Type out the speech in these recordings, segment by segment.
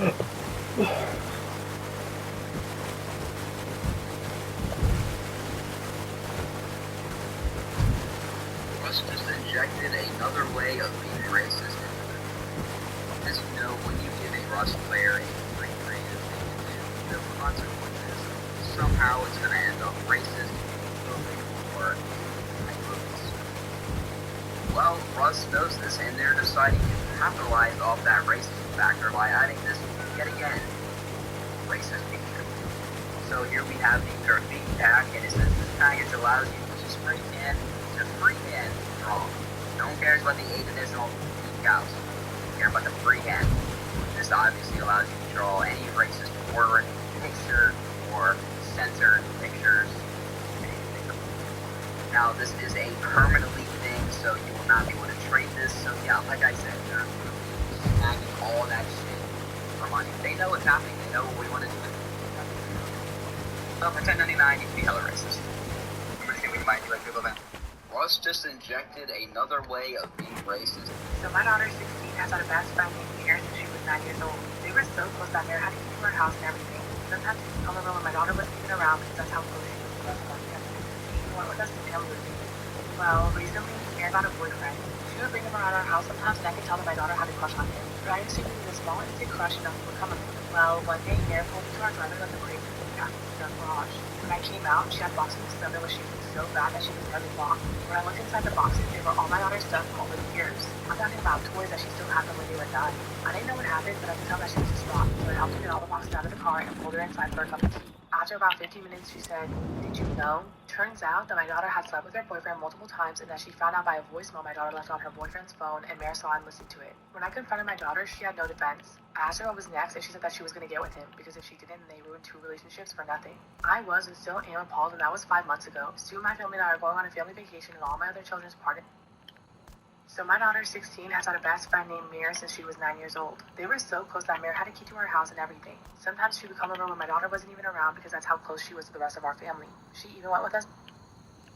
Russ just injected another way of being racist into it. As you know, when you give a Rust player a free creative thing to do, the consequences, somehow it's going to end up racist, or well, Russ knows this, and they're deciding to capitalize off that racism factor by adding this yet again racist feature. So here we have the graffiti pack, and it says this package allows you to freehand draw. No one cares about the 8 additional decals. They care about the freehand. This obviously allows you to draw any racist word, picture, or censored pictures. Now this is a permanently thing, so you will not be able to trade this. So yeah, like I said, they're snagging all that shit for money. They know what's happening. They know what we want to do. So for $10.99, you can be hella racist. We're just gonna remind you like people then. Russ just injected another way of being racist. So my daughter, 16, has had a best friend named Mira since she was 9 years old. They were so close that Mira had to keep to her house and everything. Sometimes she'd come over when my daughter wasn't even around because that's how close she was to us. She went with us to family with me. Well, recently, Mira got a boyfriend. She would bring him around our house sometimes, and I could tell that my daughter had a crush on him. But I assumed it was a small, instant crush enough to become a. Well, one day, Mira pulled me to our driveway like a crazy garage. When I came out, she had boxes of stuff that was shaking so bad that she was barely walked. When I looked inside the boxes, they were all my daughter's stuff from over the years. I'm talking about toys that she still had from when they were done. I didn't know what happened, but I could tell that she was distraught. So I helped her get all the boxes out of the car and pulled her inside for a cup of tea. After about 15 minutes, she said, "Did you know?" Turns out that my daughter had slept with her boyfriend multiple times and that she found out by a voicemail my daughter left on her boyfriend's phone, and Mara saw and listened to it. When I confronted my daughter, she had no defense. I asked her what was next, and she said that she was going to get with him, because if she didn't, they ruined 2 relationships for nothing. I was and still am appalled, and that was 5 months ago. Soon my family and I are going on a family vacation, and all my other children's parted. So my daughter, 16, has had a best friend named Mira since she was 9 years old. They were so close that Mira had a key to her house and everything. Sometimes she would come over when my daughter wasn't even around because that's how close she was to the rest of our family. She even went with us.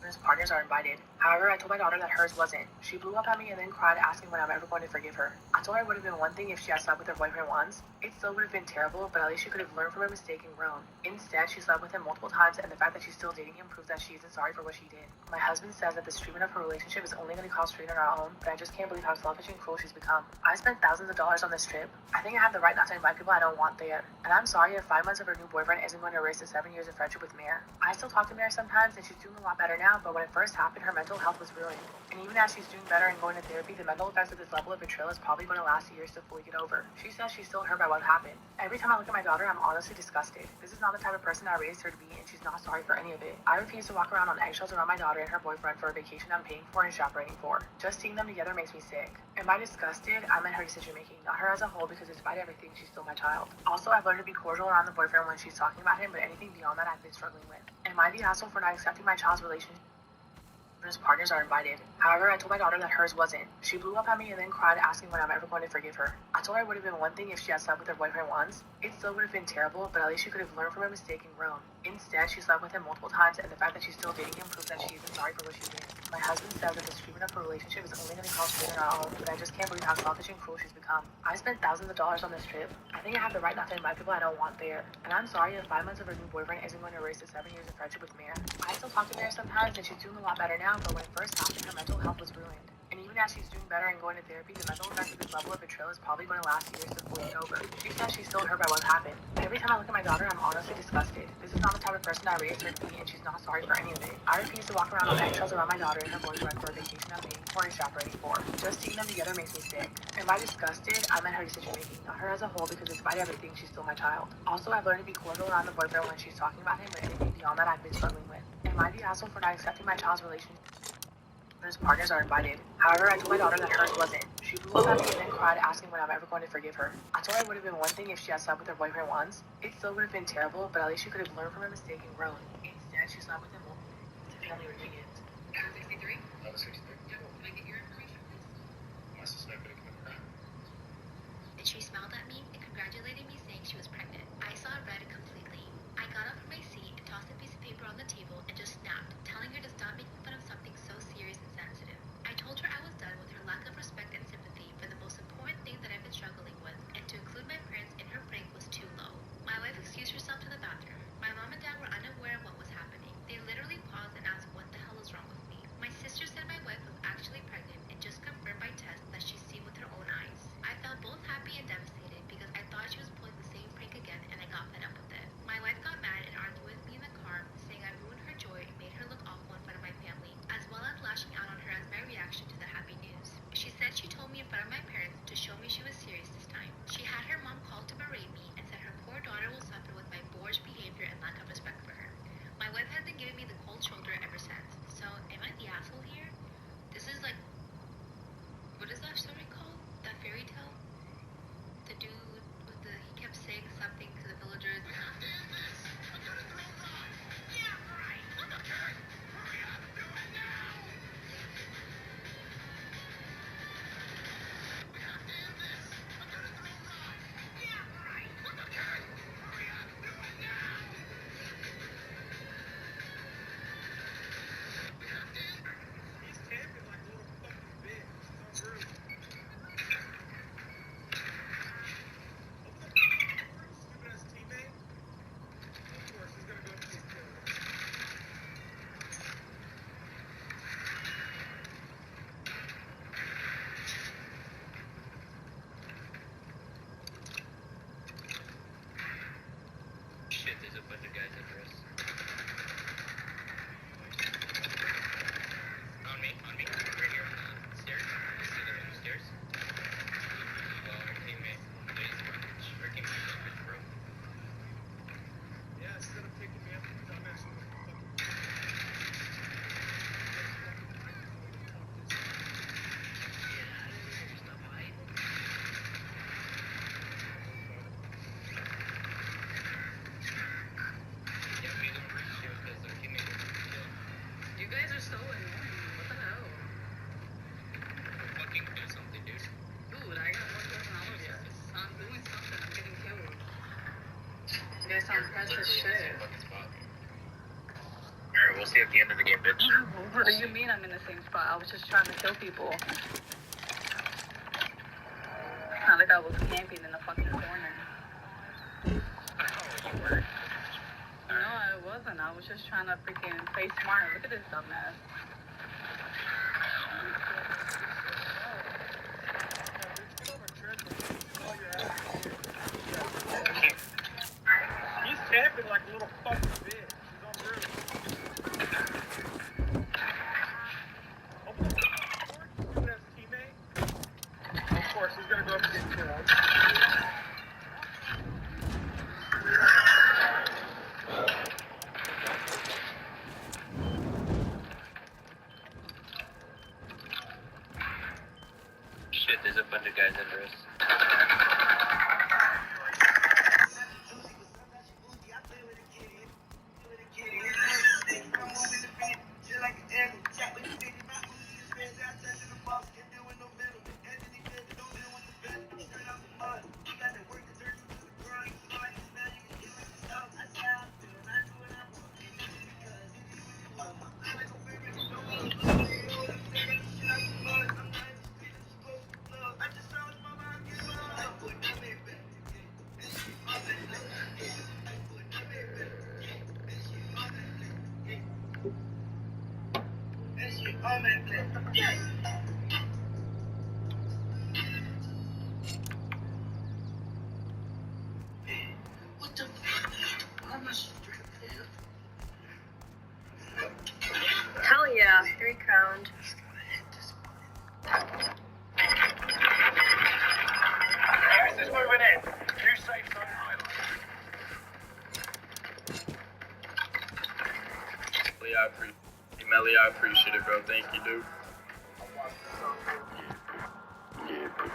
His partners are invited. However, I told my daughter that hers wasn't. She blew up at me and then cried, asking when I'm ever going to forgive her. I told her it would have been one thing if she had slept with her boyfriend once. It still would have been terrible, but at least she could have learned from her mistake and grown. Instead, she slept with him multiple times, and the fact that she's still dating him proves that she isn't sorry for what she did. My husband says that this treatment of her relationship is only going to cause strain on our own, but I just can't believe how selfish and cruel she's become. I spent thousands of dollars on this trip. I think I have the right not to invite people I don't want there. And I'm sorry if 5 months of her new boyfriend isn't going to erase the 7 years of friendship with Mare. I still talk to Mare sometimes, and she's doing a lot better now, but when it first happened, her mental health was ruined. And even as she's doing better and going to therapy, the mental effects of this level of betrayal is probably going to last years to fully get over. She says she's still hurt by what happened. Every time I look at my daughter, I'm honestly disgusted. This is not the type of person I raised her to be, and she's not sorry for any of it. I refuse to walk around on eggshells around my daughter and her boyfriend for a vacation I'm paying for and chaperoning for. Just seeing them together makes me sick. And by disgusted, I meant her decision making, not her as a whole, because despite everything, she's still my child. Also, I've learned to be cordial around the boyfriend when she's talking about him, but anything beyond that I've been struggling with. Am I the asshole for not accepting my child's relationship? His partners are invited. However, I told my daughter that hers wasn't. She blew up at me and then cried, asking when I'm ever going to forgive her. I told her it would have been one thing if she had slept with her boyfriend once. It still would have been terrible, but at least she could have learned from her mistake and grown. Instead, she slept with him multiple times, and the fact that she's still dating him proves that she isn't sorry for what she did. My husband says that this treatment of her relationship is only going to cause strain on our own, but I just can't believe how selfish and cruel she's become. I spent thousands of dollars on this trip. I think I have the right not to invite people I don't want there. And I'm sorry if 5 months of her new boyfriend isn't going to erase the 7 years of friendship with Mare. I still talk to Mare sometimes, and she's doing a lot better now, but when it first happened, her mental health was ruined. And even as she's doing better and going to therapy, the mental effects of this level of betrayal is probably going to last years to fully get over. She says she's still hurt by what happened. Every time I look at my daughter, I'm honestly disgusted. This is not the type of person I raised her to be, and she's not sorry for any of it. I refuse to walk around on eggshells around my daughter and her boyfriend for a vacation I'm paying for and chaperoning for. Just seeing them together makes me sick. And by disgusted, I meant her decision making, not her as a whole, because despite everything, she's still my child. Also, I've learned to be cordial around the boyfriend when she's talking about him, but anything beyond that I've been struggling with. Am I the asshole for not accepting my child's relationship? His partners are invited. However, I told my daughter that hers wasn't. She blew up at me and then cried, asking when I'm ever going to forgive her. I told her it would have been one thing if she had slept with her boyfriend once. It still would have been terrible, but at least she could have learned from her mistake and grown. Instead, she slept with him to family reunions. 63? That was 63. Yep. Can I get your information, please? I suspect that it committed a crime. And she smiled at me and congratulated me, saying she was pregnant. I saw red completely. I got up from my seat and tossed a piece of paper on the table and just snapped, telling her to stop making fun of something so serious and sensitive. I told her I was done with her lack of respect and sympathy for the most important thing that I've been struggling with, and to include my parents in her putting It's on precious shit. Alright, we'll see at the end of the game, bitch. What do you mean I'm in the same spot? I was just trying to kill people. Not like I was camping in the fucking corner. No, I wasn't. I was just trying to freaking play smart. Look at this dumbass. He's camping like a little fucking bitch. He's on route. Open the door. Shoot his teammate. Of course, he's gonna go up and get killed. Shit, there's a bunch of guys under us. Hell yeah, 3 crowned. This is moving in. New safe zone island. Melly, I appreciate it, bro. Thank you, dude. Yeah, bro.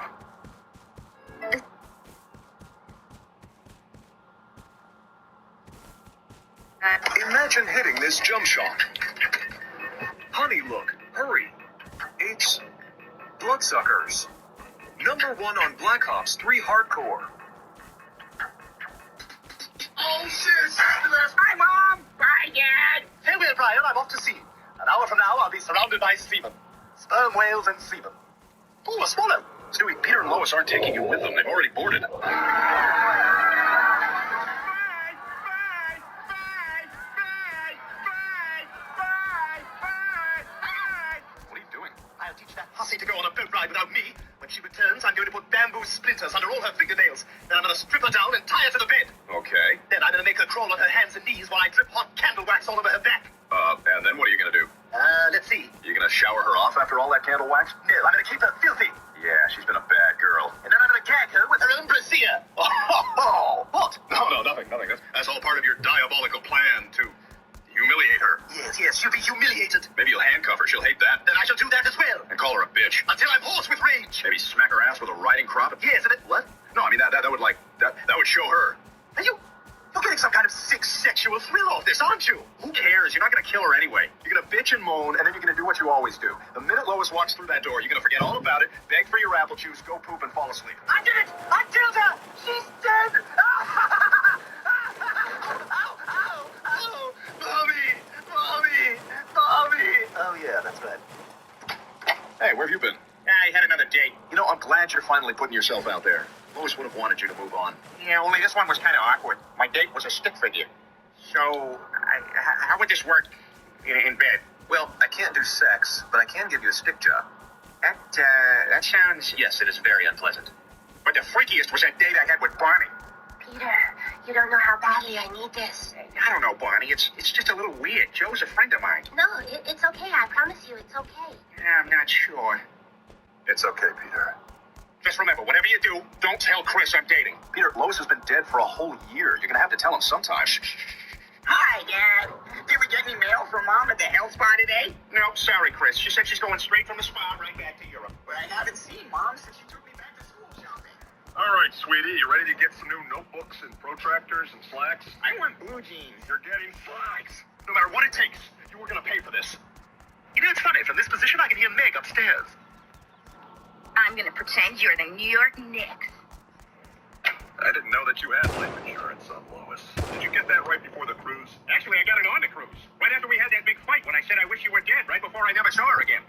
Imagine hitting this jump shot. Honey, look, hurry. It's Bloodsuckers. Number 1 on Black Ops 3 Hardcore. Oh shit! Hi, Mom! Bye, Dad! Hey, Will Brian, I'm off to sea. An hour from now, I'll be surrounded by seamen. Sperm whales and seamen. Ooh, a swallow! Stewie, Peter and Lois aren't taking you with them. They've already boarded. What are you doing? I'll teach that hussy to go on a boat ride without me. When she returns, I'm going to put bamboo splinters under all her fingernails. Then I'm going to strip her down and tie her to the bed. Okay. Then I'm going to make her crawl on her hands and knees while I drip hot candle wax all over her back. And then what are you gonna do? Let's see. You gonna shower her off after all that candle wax? No, I'm going to keep her filthy. Yeah, she's been a bad girl. And then I'm going to gag her with her own brassiere. Oh, What? no, nothing. That's all part of your diabolical plan to humiliate her. Yes, she'll be humiliated. Maybe you'll handcuff her. She'll hate that. Then I shall do that as well. And call her a bitch. Until I'm hoarse with rage. Maybe smack her ass with a riding crop. Yes, and it... What? No, I mean that would that would show her. Are you... You're getting some kind of sick sexual thrill off this, aren't you? Who cares? You're not gonna kill her anyway. You're gonna bitch and moan, and then you're gonna do what you always do. The minute Lois walks through that door, you're gonna forget all about it, beg for your apple juice, go poop, and fall asleep. I did it! I killed her! She's dead! Ow! Mommy! Oh yeah, that's right. Hey, where have you been? I had another date. You know, I'm glad you're finally putting yourself out there. Lois would have wanted you to move on. Yeah, only this one was kind of awkward. My date was a stick figure. So, how would this work in bed? Well, I can't do sex, but I can give you a stick job. That sounds... Yes, it is very unpleasant. But the freakiest was that date I had with Barney. Peter, you don't know how badly I need this. I don't know, Barney. It's just a little weird. Joe's a friend of mine. No, it's okay. I promise you, it's okay. I'm not sure. It's okay, Peter. Just remember, whatever you do, don't tell Chris I'm dating. Peter, Lois has been dead for a whole year. You're gonna have to tell him sometime. Hi, Dad. Did we get any mail from Mom at the health spa today? No, sorry, Chris. She said she's going straight from the spa right back to Europe. But I haven't seen Mom since she took me back to school shopping. All right, sweetie, you ready to get some new notebooks and protractors and slacks? I want blue jeans. You're getting slacks. No matter what it takes, you were going to pay for this. You know, it's funny. From this position, I can hear Meg upstairs. I'm gonna pretend you're the New York Knicks. I didn't know that you had life insurance on Lois. Did you get that right before the cruise? Actually, I got it on the cruise. Right after we had that big fight when I said I wish you were dead, right before I never saw her again.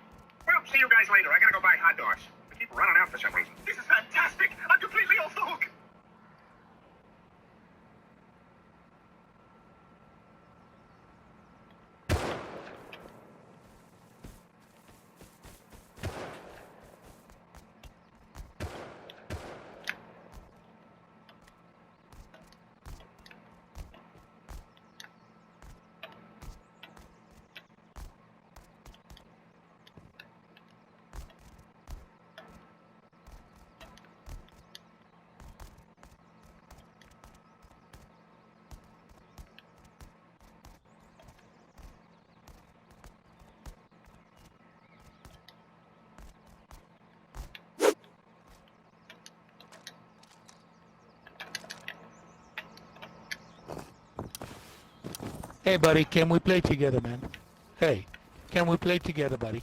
Well, see you guys later. I gotta go buy hot dogs. I keep running out for some reason. This is fantastic. I'm completely off the hook. Hey, buddy, can we play together, man? Hey, can we play together, buddy?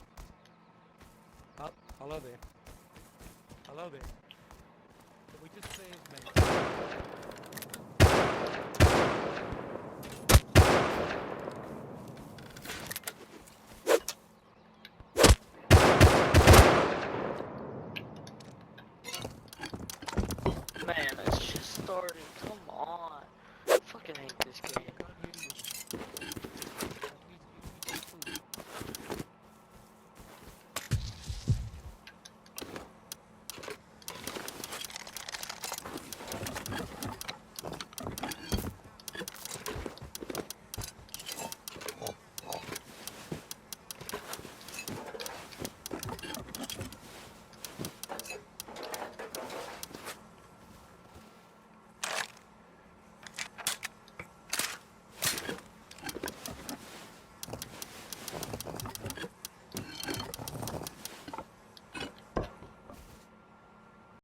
Hello there. Hello there. Can we just play as men? Man, it's just started. Come on. I fucking hate this game.